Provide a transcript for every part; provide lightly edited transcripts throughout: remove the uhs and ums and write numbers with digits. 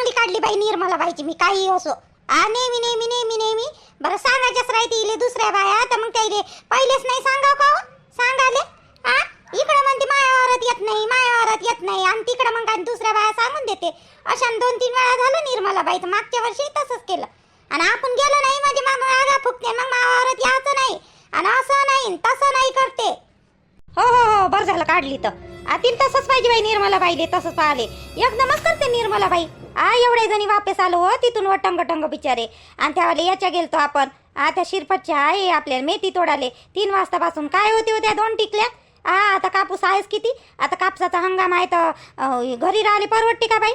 चांगली काढली बाई निर्मला बाईची मी काही असो. नेहमी नेहमी नेहमी नेहमी बरं सांगायच्याच राहते इले दुसऱ्या बाया तर मग त्याले पहिलेच नाही सांगाव का हो? सांगाले इकडं म्हणते मायावरात येत नाही मायावरात येत नाही आणि तिकडं मग काय दुसऱ्या बाया सांगून देते. अशा 2-3 वेळा झालं निर्मला बाई तर मागच्या वर्षी तसंच केलं आणि आपण गेलो नाही म्हणजे मग आगा फुकते मग मायावरात यायचं नाही आणि असं नाही तसं नाही करते. हो हो हो बरं झालं काढली तर तिला तसंच पाहिजे बाई निर्मला बाईले तसंच पाहिले एकदमच करते निर्मला बाई. एवढ्या जणी वापस आलो हो तिथून व टंग टंग बिचारे आणि त्यावाले याच्या गेलतो आपण त्या शिरपतच्या आहे आपल्याला मेथी तोडाले 3 वाजतापासून काय होते हो त्या 2 टिकल्या. आता कापूस आहेच किती आता कापसाचा हंगाम आहे तर घरी राहिले परवडते का बाई.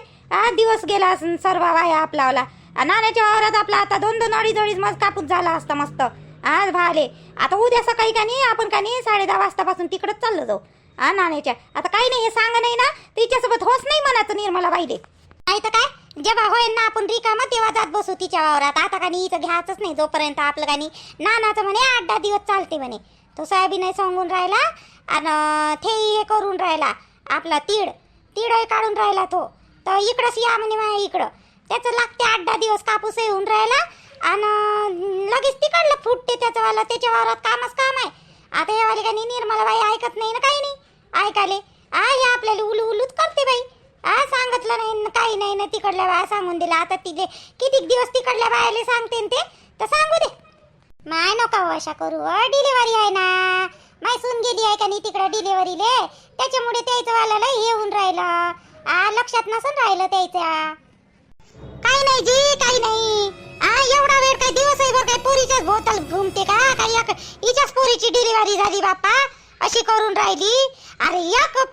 दिवस गेला सर्व वाया आपलावाला नाण्याच्या वावरात आपला आता 2-2 अडीच मस्त कापूस झाला असता मस्त आज भाले. आता उद्या सकाळी का नाही आपण का नाही 10:30 वाजतापासून तिकडंच चाललो जाऊ नाण्याच्या. आता काही नाही हे सांग नाही ना तिच्यासोबत होच नाही म्हणायचं निर्मला बाईले. नाही तर काय जेव्हा होईल ना आपण रिकामा तेव्हा जात बसू तिच्या वावरात. आता का नाही इथं घ्यायचंच नाही जोपर्यंत आपलं का नाही नानाचं म्हणे 8-10 दिवस चालते म्हणे. तो सोयाबीन नाही सांगून राहिला आणि ते हे करून राहिला आपला तीड काढून राहिला तो तर इकडंच या म्हणे माझ्या इकडं त्याचं लागते 8-10 दिवस कापूस येऊन राहिला आणि लगेच तिकडलं फुटते त्याचं वाला त्याच्या वावरात कामच काम आहे. आता हे वाले का नाही निर्मला बाई ऐकत नाही ना काही नाही ऐकाले हे आपल्याला उलूच करते बाई. सांगितलं नाही काही नाही ना तिकडल्या बाया सांगून दिला. आता तिथे किती दिवस तिकडल्या बायाले सांगते ते तर सांगू दे. माय नका अशा करू डिलिव्हरी आहे ना माय सून गेली आहे का नाही तिकडं डिलिव्हरीले त्याच्यामुळे त्याचं वाल्याला येऊन राहिलं लक्षात नसून राहिलं त्याच्या. काही नाही जी काही नाही एवढा वेळ काय दिवस आहे बरं काय पोरीच्याच भोवताल घुमते का काही हिच्याच पोरीची डिलिव्हरी झाली बाप्पा अशी करून राहिली. अरे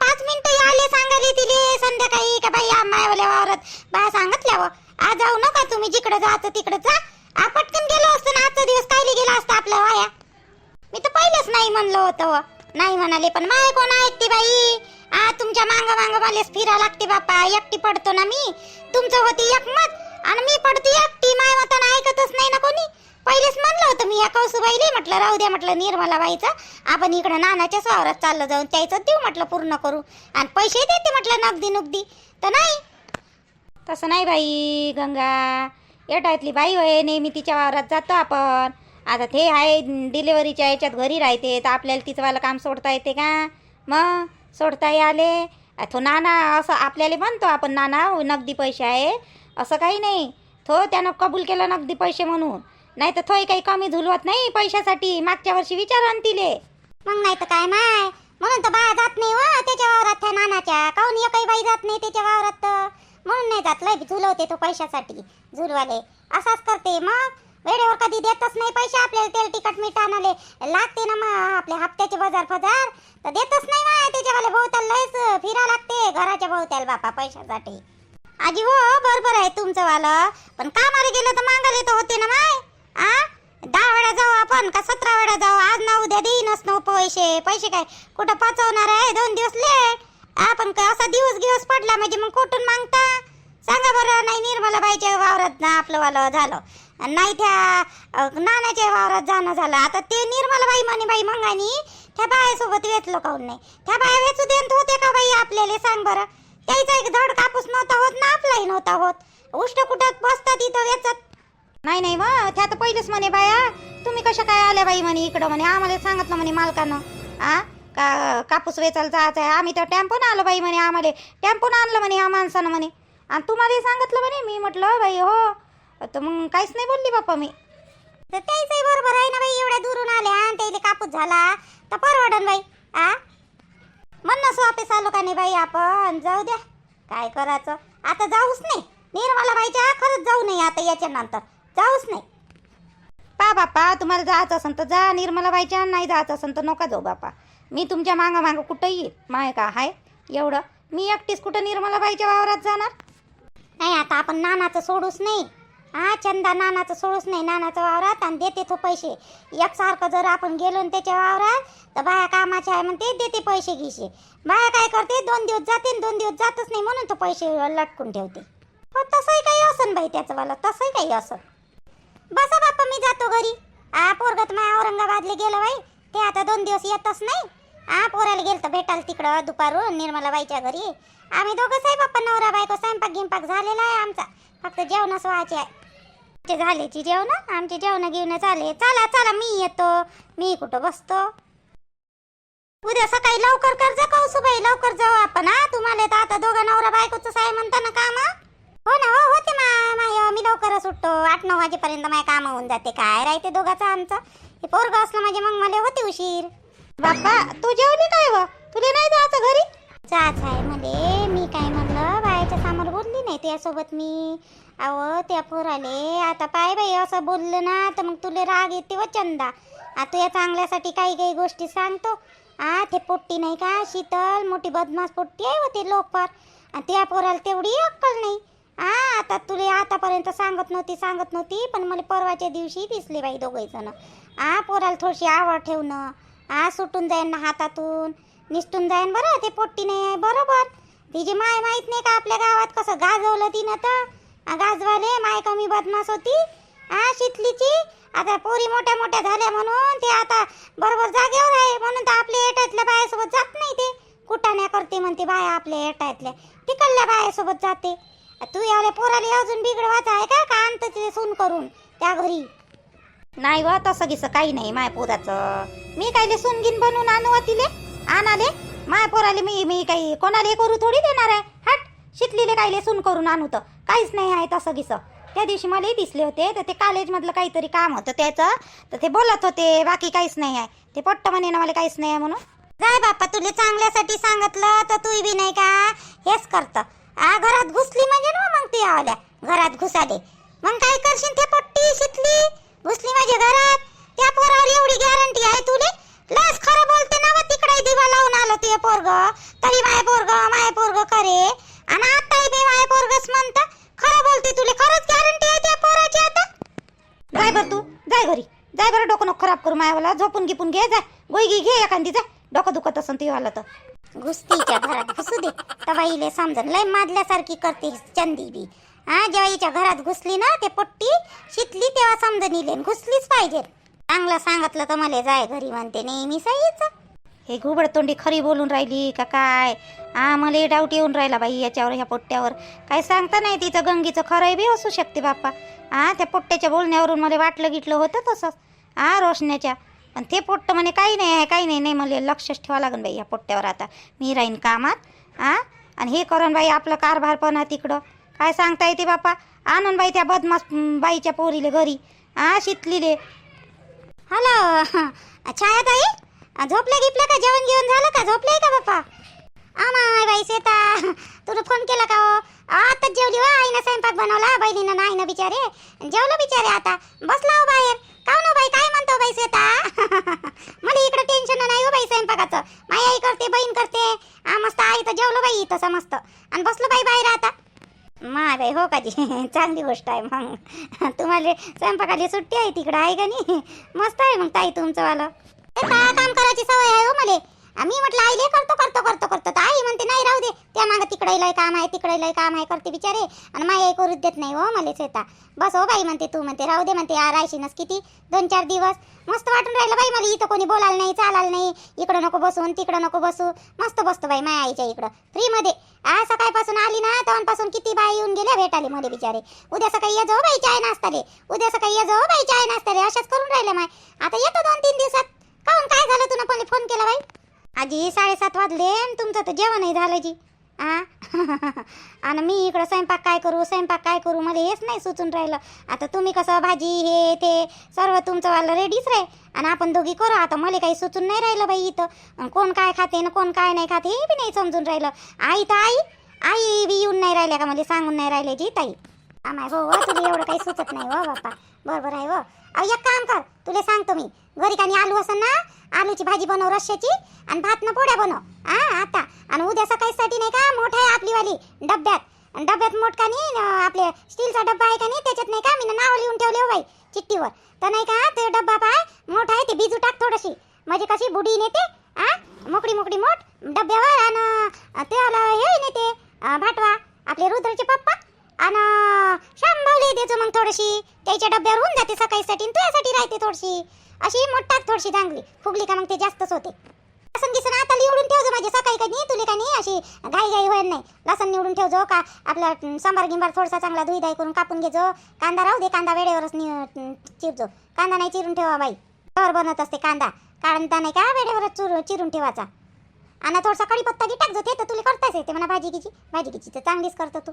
5 मिनिटं आले सांगायला तिले संध्याकाळी का बाई मायावाल्या वावरात बा सांगितल्यावर आज जाऊ नका तुम्ही जिकडे जायचं तिकडे जा. पटकन गेलो असतो ना आजचा दिवस कायले गेला असता आपल्या वाया. मी तर पहिलेच नाही म्हणलं होतं नाही म्हणाले पण माय कोण ऐकते बाई. तुमच्या मांग मलाच फिरा लागते बाप्पा एकटी पडतो ना मी. तुमचं होती एकमत आणि मी पडते एकटी माय मताना ऐकतच नाही ना कोणी. पहिलेच म्हणलं होतं मी या कौसुबाईले म्हटलं राहू द्या म्हटलं निर्मला बाईचं आपण इकडं नानाच्या वावरात चाललं जाऊन त्याचं देऊ म्हटलं पूर्ण करू आणि पैसे देते म्हटलं नगदी तर नाही. तसं नाही बाई गंगा येटायतली बाई होय नेहमी तिच्या वावरात जातो आपण. आता ते आहे डिलिव्हरीच्या याच्यात घरी राहते तर आपल्याला तिचंवालं काम सोडता येते का मग सोडता आले. तो नाना असं आपल्याला म्हणतो आपण नाना नगदी पैसे आहे असं काही नाही. तो त्यानं कबूल केलं नगदी पैसे म्हणून नाही तर थोडी काही कमी झुलवत नाही पैशासाठी. मागच्या वर्षी विचारून तिले मग नाही तर काय माय म्हणून तर बाया जात नाही व त्याच्या वावरात त्या नानाच्या काहून एकही बाई जात नाही त्याच्या वावरात म्हणून नाही जात. लय झुलवते तो पैशासाठी झुलवाले असाच करते. मग वेळेवर कधी देतच नाही पैसे आपल्याला तेल तिखट मीठ आणाले लागते ना मग आपल्या हप्त्याचे बाजार तर देतच नाही माय त्याच्यावाले भोवताल लयच फिरा लागते घराच्या भोवताल बापा पैशासाठी. आजी हो बरोबर आहे तुमचं वालं पण कामाला गेलं तर मागायला तर होते ना माय. 10 वेळा जाऊ आपण का 17 वेळा जाऊ आज ना उद्या देईनच न पैसे काय कुठं पाचवणार आहे 2 दिवस लेट. आपण असा दिवस पडला म्हणजे मग कुठून मागता सांगा बरं. नाही निर्मला बाईच्या वावरात आपलं वालं झालं नाही त्या नानाच्या वावरात जाणं झालं. आता ते निर्मला बाई म्हणे बाई मंगानी त्या बायासोबत वेचलो काहून नाही. त्या बाया वेचू देत होते का बाई आपल्याला सांग बरं. त्याचा एक धड कापूस नव्हता होत ना आपलाही नव्हता होत. उष्ट कुठं बसतात इथं वेचत नाही नाही मग त्या तर पहिलेच म्हणे बाया तुम्ही कशा काय आल्या बाई म्हणे इकडं म्हणे आम्हाला सांगितलं म्हणे मालकानं कापूस वेचायला जायचं आहे. आम्ही तर टेम्पोनं आलो बाई म्हणे आम्हाला टेम्पोनं आणलं म्हणे ह्या माणसानं म्हणे आणि तुम्हाला सांगितलं म्हणे. मी म्हटलं बाई हो तर मग काहीच नाही बोलली बाप्पा मी. तर त्याचंही बरोबर आहे ना बाई एवढ्या दुरून आल्या आणि त्याला कापूस झाला तर परवडन बाई. म्हणणं वापस आलो का नाही बाई आपण जाऊ द्या काय करायचं आता जाऊच नाही निर्मला बाईच्या खरंच जाऊ नाही आता याच्या नंतर जाऊच नाही. बापा तुम्हाला जायचं असेल तर जा निर्मला बाईच्या नाही जायचं असेल तर नका जाऊ बापा. मी तुमच्या मागं कुठं येईल माय का हाय एवढं मी एकटीच कुठं निर्मला बाईच्या वावरात जाणार नाही. आता आपण नानाचं सोडूच नाही चंदा नानाचं सोडूच नाही नानाचं वावरात आणि देते तो पैसे एकसारखं. जर आपण गेलो ना त्याच्या वावरात तर बाया कामाचे आहे म्हणते देते पैसे घिशे. बाया काय करते 2 दिवस जाते 2 दिवस जातच नाही म्हणून तो पैसे लटकून ठेवते. हो तसंही काही असन बाई त्याचं वाला तसंही काही असन. बसा बाप्पा मी जातो घरी. पोरगत माय औरंगाबादला गेलं बाई ते आता 2 दिवस येतच नाही पोराला गेलतो भेटाल तिकडं दुपारून निर्मलाबाईच्या घरी. आम्ही दोघंच आहे बाप्पा नवरा बायको. स्वयंपाक गिंपाक झालेला आहे आमचा, फक्त जेवणच व्हायचे आहे. ते झालेची जेवण, आमचे जेवण घेऊन झाले. चला चला मी येतो, मी कुठं बसतो. उद्या सकाळी लवकर कर जा कौसुबाई, लवकर जाऊ आपण. तुम्हाला तर आता दोघा नवरा बायकोच आहे म्हणता ना काम. हो ना, हो होते माय मी लवकरच उठतो. 8-9 वाजेपर्यंत माझे काम होऊन जाते. काय राहते दोघाचं आमचं. हे पोरगं असलं म्हणजे मग मला होते उशीर. बाप्पा तू जेवली काय व? तुला नाही जायचं घरी? जायचं आहे मले. मी काय म्हणलं बायाच्या समोर बोलली नाही त्यासोबत मी. अहो त्या पोराले आता पाय बाई असं बोललं ना तर मग तुला राग येते व चंदा. आता या चांगल्यासाठी काही काही गोष्टी सांगतो. ते पोट्टी नाही का शीतल, मोठी बदमाश पोट्टी आहे व ते लोकर. आणि त्या पोराला तेवढी अक्कल नाही. आता तुला आतापर्यंत सांगत नव्हती पण मला परवाच्या दिवशी दिसले बाई दोघे जण. पोराला थोडीशी आवड ठेवणं. सुटून जाईन ना हातातून, निसटून जाईन बरं. ते पोट्टी नाही आहे बरोबर. तिची माय माहीत नाही का आपल्या गावात कसं गाजवलं तिनं तर. गाजवाले माय कमी बदमाश होती शितलीची. आता पोरी मोठ्या मोठ्या झाल्या म्हणून ते आता बरोबर जागेवर आहे. म्हणून तर आपल्या एटातल्या बायासोबत जात नाही. ते कुटाण्या करते म्हणते बाया आपल्या एटातल्या, तिकडल्या बायासोबत जाते. तू यावल्या पोराला अजून बिघडवायचं आहे का आणत तिथे सून करून त्या घरी? नाही व तसं गिसं काही नाही माय पोराचं. मी कायले सूनगीन बनवून आणू तिले आणाले माय पोराले. मी काही कोणाला करू थोडी देणार आहे. हट शितलीले कायले सून करून आणू तर काहीच नाही आहे तसं गिसं. त्या दिवशी मलाही दिसले होते तर ते कॉलेजमधलं काहीतरी काम होतं त्याचं, तर ते बोलत होते. बाकी काहीच नाही आहे. ते पट्ट म्हणे ना मला काहीच नाही आहे म्हणून. जाय बाप्पा तुला चांगल्यासाठी सांगितलं तर तू बी नाही का हेच करतं. घरात घुसली म्हणजे ना मग ती आवल्या घरात घुसाले मग काय करशील. ते पट्टी शितली घुसली माझ्या घरात. त्या पोरावर एवढी गॅरंटी आहे तुले? लस खरं बोलते ना. तिकडे दिवा लावून आलं ते पोरग तरी माय पोरग करे. आणि आता बी माय पोरगच म्हणतं. खरं बोलते तुले? खरंच गॅरंटी आहे त्या पोराची? आता जाय बर तू, जाय घरी जाय बरं. डोकं नको खराब करू मायावाला. झोपून गिपून घे. जाय गोळी घे एखादी. जाय डोकं दुखत असन ती वाला तर. घुसतीच्या घरात घुसू दे तबाईले समजन. लय मादल्यासारखी करते चंदी बी. जेव्हा हिच्या घरात घुसली ना ते पट्टी शितली तेव्हा समजन इले घुसलीच पाहिजे. चांगलं सांगितलं तर मला जाय घरी म्हणते नेहमी सहीच. हे घुबड तोंडी खरी बोलून राहिली का काय? मला डाऊट येऊन राहिला बाई याच्यावर, ह्या पोट्ट्यावर. काही सांगता नाही तिचं गंगीचं खरंय बी असू शकते बाप्पा. त्या पोट्ट्याच्या बोलण्यावरून मला वाटलं गिटलं होतं तसंच रोशण्याच्या. पण ते पोट्ट म्हणे काही नाही मला लक्षच ठेवावं लागेल बाई ह्या पोट्ट्यावर. आता मी राहीन कामात आणि हे करून बाई आपलं कारभारपणा तिकडं. काय सांगता येते बाप्पा. आणून बाई त्या बदमाश बाईच्या पोरीले घरी शितलीले. हॅलो छायाताई, झोपल्या गिपल्या का? जेवण घेऊन झालं का? झोपले का बाप्पा? आमाय बाई शेता तुला फोन केला का हो? आताच जेवली वा. आईनं स्वयंपाक बनवला, बहिणीनं नाही ना बिचारे. जेवलं बिचारे आता बसला हो बाहेर. का नो बाई काय म्हणतो बाई शेता? मला इकडे टेन्शन नाही हो बाई स्वयंपाकाचं. माई आई करते, बहीण करते. मस्त आई तर जेवलो बाई तसं मस्त आणि बसलो बाई बाहेर आता. माय बाई हो का जी चांगली गोष्ट आहे. मग तुम्हाला स्वयंपाकाली सुट्टी आहे तिकडं आहे का नाही? मस्त आहे मग ताई तुमचंवालं. काम करायची सवय आहे हो मला. मी म्हटलं आईले करतो तर आई म्हणते नाही राहू दे, त्या मागं तिकडे लय काम आहे करते बिचारे. आणि माई आई करूच देत नाही हो मला शेता. बस हो बाई म्हणते तू म्हणते राहू दे म्हणते. राहायशीनच किती 2-4 दिवस. मस्त वाटून राहिलं बाई मला. इथं कोणी बोलायला नाही चालायला नाही. इकडं नको बसून तिकडं नको बसू. मस्त बसतो बाई माय आईच्या इकडं फ्रीमध्ये. सकाळपासून आली ना तेव्हापासून किती बाई येऊन गेल्या भेटाले मला बिचारे. उद्या सकाळी ये जाऊ बाई चाय नाश्ताले, उद्या सकाळी ये जाऊ बाई चाय नाश्ताले. अशाच करून राहिल्या माय. आता येतो 2-3 दिवसात. काहून काय झालं तुला पण फोन केला बाई? आजी 7:30 वाजले तुमचं तर जेवणही झालं जी. आणि मी इकडं स्वयंपाक काय करू मला हेच नाही सुचून राहिलं. आता तुम्ही कसं भाजी हे ते सर्व तुमचं वाला रेडीच रे. आणि आपण दोघी करू. आता मला काही सुचून नाही राहिलं बाई इथं. कोण काय खाते ना कोण काय नाही खाते हे बी नाही समजून राहिलं. आई तर आई बी येऊन नाही राहिल्या का मला सांगून नाही राहिले जी ताई. आम्हाला हो तुला एवढं काही सुचत नाही हो बाप्पा. बरोबर आहे हो. एक काम कर तुला सांगतो मी. घरी कानी आलू असेल ना, आलूची भाजी बनव रश्श्याची आणि भात न पोळ्या बनव आता. आणि उद्या सकाळीसाठी नाही का मोठा आहे आपली वाली डब्यात मोठा नाही आपले स्टीलचा डब्बा आहे का नाही त्याच्यात नाही का मी नाव लिहून ठेवले हो बाई चिठ्ठीवर. तर नाही का ते डब्बा पाय मोठा आहे. ते बिजू टाक थोडीशी म्हणजे कशी बुडी नेते मोकडी मोठ डब्यावर. आणि त्याला हे नेते भाटवा आपले रुद्रचे पप्पा. आणि शांभावली देतो मग थोडीशी त्याच्या डब्यावर होऊन जाते सकाळीसाठी. तुझ्यासाठी राहते थोडीशी अशी मोठाक थोडीशी चांगली फुगली का मग ते जास्तच होते. लसण गिसण आता निवडून ठेवजो माझी, सकाळी का नाही तुले का नाही अशी घाई घाई होईल नाही. लसण निवडून ठेवजो का आपला सांबार गिंबार थोडासा चांगला धुई धाई करून कापून घेजो. कांदा राहू दे, कांदा वेळेवरच चिरजो. कांदा नाही चिरून ठेवा बाई, तर बनत असते कांदा. कांदा नाही का वेळेवरच चिरून ठेवायचा. आणि थोडासा कढीपत्ता घे टाकजो. ते तर तुला करताच येते म्हणा भाजी गिची तर चांगलीच करतो तू.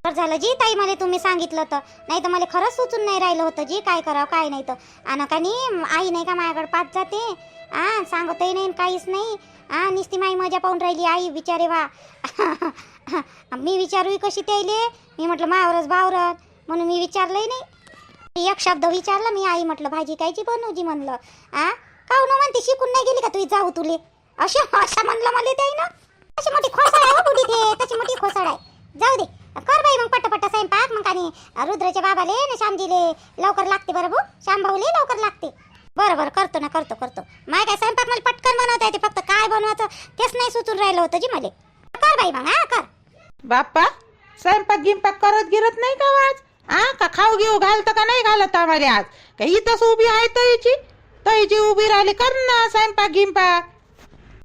तर झालं जी ताई, मला तुम्ही सांगितलं तर, नाही तर मला खरंच सुचून नाही राहिलं होतं जी काय करावं काय नाही. तर आणि का नाही आई नाही का माझ्याकडे पाच जाते, सांगतही नाही काहीच नाही. नुसती माई मजा पाहून राहिली आई बिचारे वा. मी विचारू कशी त्याईले, मी म्हटलं मावरच भावरत म्हणून मी विचारलंही नाही. एक शब्द विचारला मी, आई म्हटलं भाजी कायची बनवजी म्हणलं. काहून म्हणते शिकून नाही गेली का तुझी जाऊ तुले, अशा म्हणलं मला त्याई ना. अशी मोठी खोसाड आहे बुडी ते, तशी मोठी खोसाड आहे. जाऊ दे कर बाई मग पट्ट स्वयंपाक. मग आणि रुद्राच्या बाबाले ना श्यामजीले लवकर लागते बरं भाऊ, श्याम भाऊले लवकर लागते. बरं करतो ना, करतो. माय काय स्वयंपाक मला पटकन बनवता येते, फक्त काय बनवायचं तेच नाही सुचून राहिलं होतं जी मला. कर बाई मग कर. बाप्पा स्वयंपाक गिंपाक करत गिरत नाही का आज? का खाऊ घेऊ घालतं का नाही घालत आम्हाला आज? का इथंच उभी आहे तईची उभी राहिली. कर ना स्वयंपाक गिंपाक.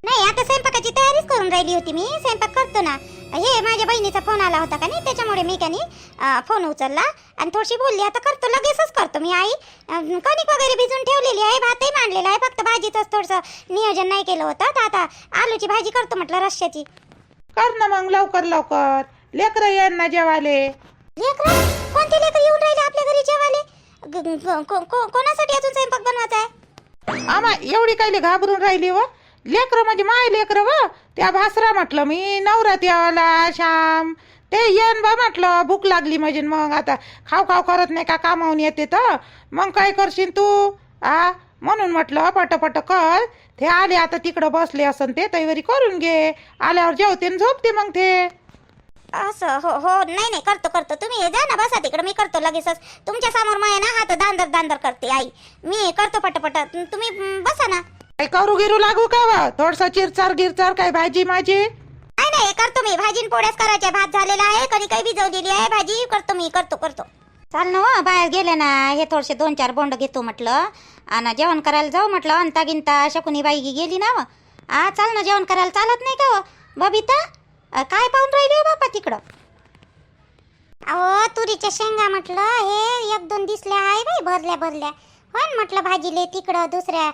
नाही आता स्वयंपाकाची तयारीच करून राहिली होती मी. स्वयंपाक करतो ना. हे माझ्या बहिणीचा फोन आला होता का नाही, त्याच्यामुळे मी त्याने फोन उचलला आणि थोडीशी बोलली. आता करतो, लगेचच करतो मी. आई कणिक वगैरे भिजून ठेवलेली आहे, भातही मांडलेला आहे, फक्त भाजीचंच थोडंसं नियोजन नाही केलं होतं. तर आता आलूची भाजी करतो म्हटलं, रश्श्याची. कर ना मग लवकर. लेकरं येणार ना जेवाले. लेकरं? कोणते लेकर येऊन राहिले आपल्या घरी जेवाले? कोणासाठी अजून स्वयंपाक बनवायचा आहे? आम्हा एवढी काही घाबरून राहिली व. लेकरं म्हणजे माय लेकरं व. त्या भासरा म्हटलं मी नवरात यावाला श्याम ते येन बा म्हटलं. भूक लागली म्हणजे मग आता खाऊ करत नाही का, कामावून येते तर मग काय करशील तू? म्हणून म्हटलं पट कर. ते आले आता तिकडं बसले असन ते तैवरी करून घे. आल्यावर जेवते न झोपते मग ते. असं हो नाही करतो. तुम्ही जा ना, बसा तिकडे, मी करतो लगेचच. तुमच्या समोर माया ना हात दांदर करते आई. मी करतो पटपट, तुम्ही बसा ना. काय करू गिरू लागू का वा? थोडसा चिरचार काय भाजी माझी? नाही करतो मी. भाजी पोळ्याच करायच्या, भात झालेला आहे, कधी काही भिजवलेली आहे भाजी. करतो मी, करतो. चाल ना बाहेर गेले ना, हे थोडेसे 2-4 बोंड घेतो म्हटलं आणि जेवण करायला जाऊ म्हटलं. अंता गिंता शकुनी बाई गेली ना व. चाल ना जेवण करायला. चालत नाही का व बबिता? काय पाहून राहिली हो बापा तिकडं? अहो तुरीच्या शेंगा म्हटलं, हे 1-2 दिसल्या आहे बाई, भरल्या पण म्हटलं भाजीले. तिकडं दुसऱ्या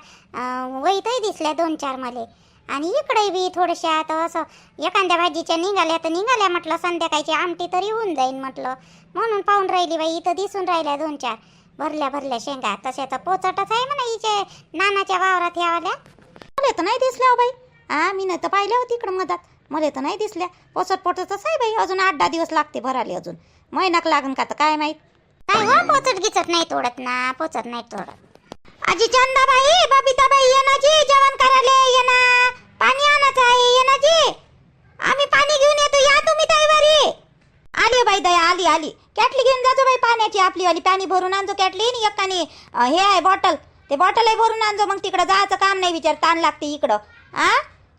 वहीतही दिसल्या 2-4 मले. आणि इकडे बी थोड्याशा. तर असं एखाद्या भाजीच्या निघाल्या म्हटलं, संध्याकाळची आमटी तरी होऊन जाईन म्हटलं, म्हणून पाहून राहिली बाई. इथं दिसून राहिल्या 2-4 भरल्या शेंगा. तशाचा पोचटच आहे म्हणा हिचे नानाच्या वावरात यावाल्या. मला तर नाही दिसल्या हो बाई. मी नाही तर पाहिल्या होती इकडं मधात, मला तर नाही दिसल्या. पोचटच आहे बाई. अजून 8-10 दिवस लागते भराले, अजून महिनाक लागन का तर काय माहित. काय हो पोचट गिचत नाही तोडत ना, पोचट नाही तोडत. आजी चंदाबाई, बबिताबाई ये ना जी, जेवण करायला ये ना, पाणी आणायचं आहे, ये ना जी. आम्ही पाणी घेऊन येतो, या तुम्ही तयारी. आली बाई दया, आली. कॅटली घेऊन जातो बाई पाण्याची आपली वाली. पाणी भरून आणजो कॅटली. एकाने हे आहे बॉटल, ते बॉटल भरून आणजो. मग तिकडं जायचं काम नाही, विचार ताण लागते इकडं.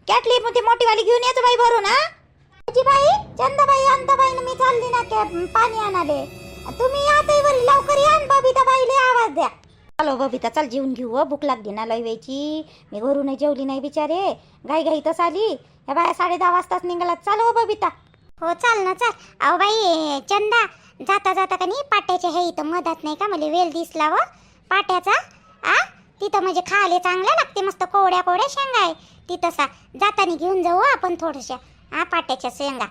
कॅटली ती मोठीवाली घेऊन येतो बाई भरून. आजी बाई, चंदाबाई, अंताबाई मी चालली ना पाणी आणाले. तुम्ही या तयारी लवकर या. बबिताबाईले आवाज द्या. चलो बबिता, चल जेवून घेऊ. भूक लागली ना लय वेळची. मी घरून जेवली नाही बिचारे, घाई तस आली. ह्या बाया 10:30 वाजताच निघाला. चाल हो बबिता. हो चाल ना चाल. अहो बाई चंदा, जाता का नाही पाट्याच्या हे इथं मधात नाही का मला वेल दिसला व पाट्याचा. तिथं म्हणजे खायला चांगला लागते, मस्त कोवड्या शेंगा आहे तिथं. जातानी घेऊन जाऊ आपण थोड्याशा पाट्याच्या शेंगा.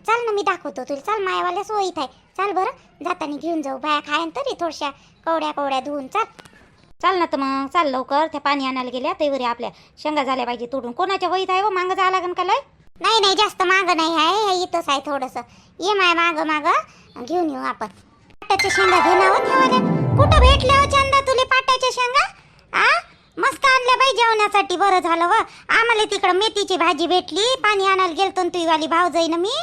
चाल ना, मी दाखवतो तुला. चाल, मायावाल्या सोयीत आहे. चाल बरं, जातानी घेऊन जाऊ. बाया खायन तरी थोड्याशा कोवड्या धुवून. चाल ना तर मग, चाल लवकर. त्या पाणी आणायला गेल्या तैवरी आपल्या शेंगा झाल्या पाहिजे तोडून. कोणाच्या वहीत आहे व मागं जावं लागन का लय? नाही जास्त मागं नाही आहे, इथंच आहे थोडंसं. ये माय मागं घेऊन येऊ आपण. पाट्याच्या शेंगा घेणार ठेवाल्या. कुठं भेटल्या हो चंदा तुले पाट्याच्या शेंगा? मस्त आणल्या बाई जेवणासाठी. बरं झालं व, आम्हाला तिकडं मेथीची भाजी भेटली. पाणी आणायला गेलतो तुझी वाली भाव जाईन मी.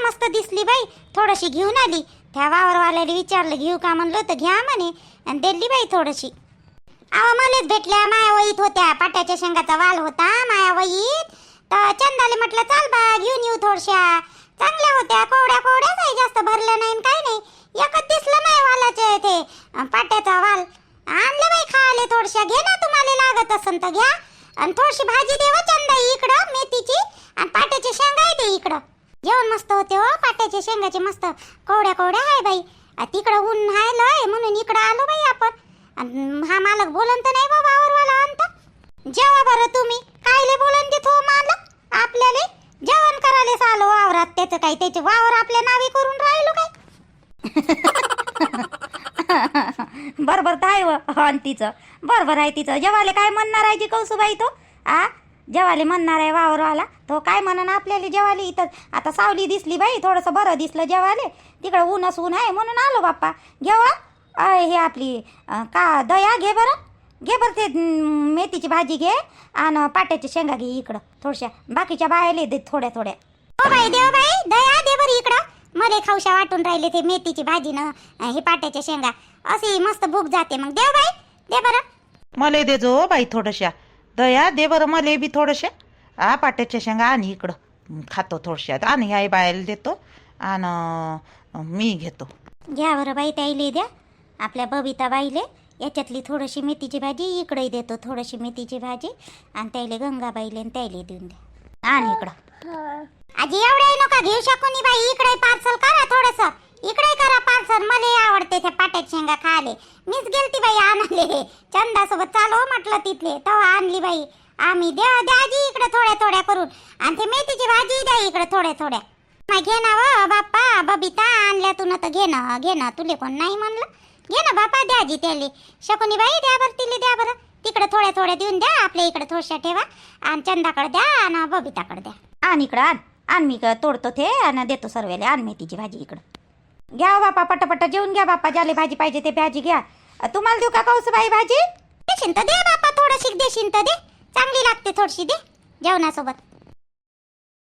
मस्त दिसली बाई, थोडीशी घेऊन आली. त्या वावरवाल्याला विचारलं घेऊ का, म्हणलं तर घ्या म्हणे, आणि दिली बाई थोडीशी. मलाच भेटल्या, माया वहीत होत्या. पाट्याच्या शेंगाचा वाल होता माया वहीत. तर चंदाले म्हटलं चाल बा घेऊन येऊ थोडशा. चांगल्या होत्या, कोवड्याच आहे, जास्त भरल्या नाही काय नाही. एकच दिसलं नाही वालाचे ते पाट्याचा वाल. आणले बाई खायला थोडशा. घे ना, तुम्हाला लागत असन तर घ्या. आणि थोडीशी भाजी देवा चंदा ये इकडं. जेवण मस्त होते हो, पाट्याच्या शेंगाचे मस्त कवड्या कवड्या आहे बाई. तिकडं ऊन आहे लय म्हणून इकडं आलो बाई आपण. हा मालक बोलन तर नाही बाबा वावरवाला आणता. जेवा बरं तुम्ही, कायले बोलन देतो मालक आपल्याला. जेवण करायलाच आलो वावरात, त्याचं काय त्याचे वावर आपल्या नावी करून राहिलो काय. बरोबर तर आहे व तिचं बरोबर आहे. तिचं जेवाले काय म्हणणार आहे जी कौसुबाई तो जेवाले म्हणणार आहे वावरवाला तो काय म्हणा आपल्याला जेवाले. इथं आता सावली दिसली बाई, थोडंसं बरं दिसलं जेवाले. तिकडं ऊनच ऊन आहे म्हणून आलो बाप्पा. घेवा हे आपली का दया घे बरं, घे बरं ते मेथीची भाजी घे आणि पाट्याच्या शेंगा घे इकडं थोड्याशा. बाकीच्या बायाले दे थोड्या थोड्या. हो बाई देव बाई दया दे बरं इकडं. मले खावशा वाटून राहिले ते मेथीची भाजी न हे पाट्याच्या शेंगा. अशी मस्त भूक जाते मग. देव बाई दे बरं. मले दे जो बाई थोडंशा. दया दे बरं मले बी थोडंशा. पाट्याच्या शेंगा आणि इकडं खातो थोडशा. आणि आई बायला देतो आणि मी घेतो. घ्या बरं बाई त्याईले द्या आपल्या बबिता बाईले. याच्यातली थोडीशी मेथीची भाजी इकडे देतो, थोडीशी मेथीची भाजी आणि त्याईले गंगाबाईले आणि त्याईले देऊन द्या. आणि इकडं आजी एवढे नका घेऊ शकून बाई. इकडे पार्सल करा थोडंसं, इकडे करा पार्सल. मला आवडते त्या पाट्याच्या शेंगा खाले. मीच गेलती बाई आणाले, चंदासोबत चालू म्हटलं तिथले तेव्हा आणली बाई आम्ही. द्या द्या आजी इकडे थोड्या थोड्या करून. आणि ते मेथीची भाजी द्या इकडे थोड्या थोड्या. घे ना व बाप्पा बबिता, आणल्या तू ना तर घे ना घे ना. तुले कोण नाही म्हणलं. घे ना बापा द्या आजी त्याले. शकुनी बाई द्या बरं तिले द्या बरं. तिकडे थोड्या थोड्या देऊन द्या, आपल्या इकडे थोड्याशा ठेवा. आणि चंदाकडे द्या आणि बबिताकडे द्या. आण इकडं आण मी तोडतो ते आणि देतो सर्वेले. आण मेथीची भाजी इकडं. घ्या बापा पटापट जेवून घ्या बापा. ज्याला भाजी पाहिजे ते भाजी घ्या. तुम्हाला देऊ का कौसुबाई भाजी? देशील तर दे बापा, थोडीशी देशील तर दे. चांगली लागते थोडीशी दे जेवणासोबत.